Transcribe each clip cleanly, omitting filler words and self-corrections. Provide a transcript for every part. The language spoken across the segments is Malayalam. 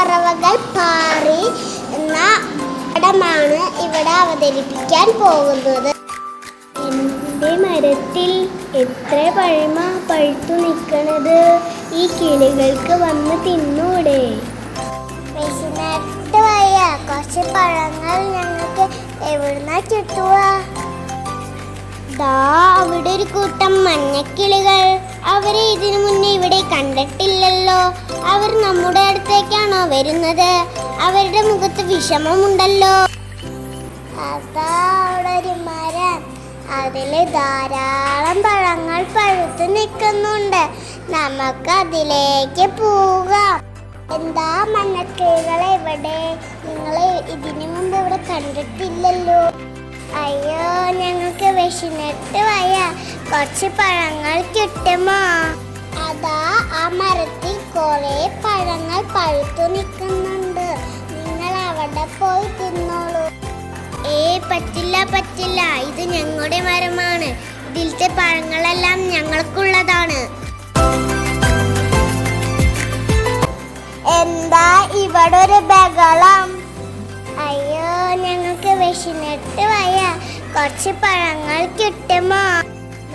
പറവകൾ പാറി എന്ന പടമാണ് ഇവിടെ അവതരിപ്പിക്കാൻ പോകുന്നത്. എൻ്റെ മരത്തിൽ എത്ര പഴമ പഴുത്തു നിൽക്കണത്, ഈ കിളികൾക്ക് വന്ന് തിന്നൂടെ? വിശന്നിട്ട് വയ്യ, കുറച്ച് പഴങ്ങൾ ഞങ്ങൾക്ക് എവിടുന്നാ കിട്ടുക? ദാ അവിടെ ഒരു കൂട്ടം മഞ്ഞക്കിളികൾ. അവരെ ഇതിനു മുന്നേ ഇവിടെ കണ്ടിട്ടില്ലല്ലോ. അവർ നമ്മുടെ അടുത്തേക്കാണോ വരുന്നത്? അവരുടെ മുഖത്ത് വിഷമമുണ്ടല്ലോ. അതാ അവിടെ ഒരു മരം, അതില് ധാരാളം പഴങ്ങൾ പഴുത്തു നിൽക്കുന്നുണ്ട്. നമുക്ക് അതിലേക്ക് പോകാം. എന്താ മഞ്ഞക്കിളികൾ എവിടെ? നിങ്ങളെ ഇതിനു മുമ്പ് ഇവിടെ കണ്ടിട്ടില്ലല്ലോ. അയ്യോ, ഞങ്ങൾക്ക് വിശന്നിട്ട് വയ്യ, കുറച്ച് പഴങ്ങൾ കിട്ടുമോ? അതാ ആ മരത്തിൽ കുറെ പഴങ്ങൾ പഴുത്തു നിൽക്കുന്നുണ്ട്. നിങ്ങൾ അവിടെ പോയി തിന്നോളൂ. പറ്റില്ല പറ്റില്ല, ഇത് ഞങ്ങളുടെ മരമാണ്. ഇതിലത്തെ പഴങ്ങളെല്ലാം ഞങ്ങൾക്കുള്ളതാണ്. എന്താ ഇവിടെ ഒരു ബഹളം? അയ്യോ, ഞങ്ങൾക്ക് വിശന്നിട്ട് വയ്യ, കുറച്ച് പഴങ്ങൾ കിട്ടുമോ?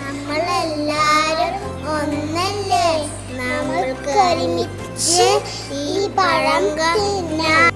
നമ്മളെല്ലാരും ഒന്നല്ലേ, നമ്മൾക്ക് ഒരുമിച്ച് ഈ പഴം തിന്നാം.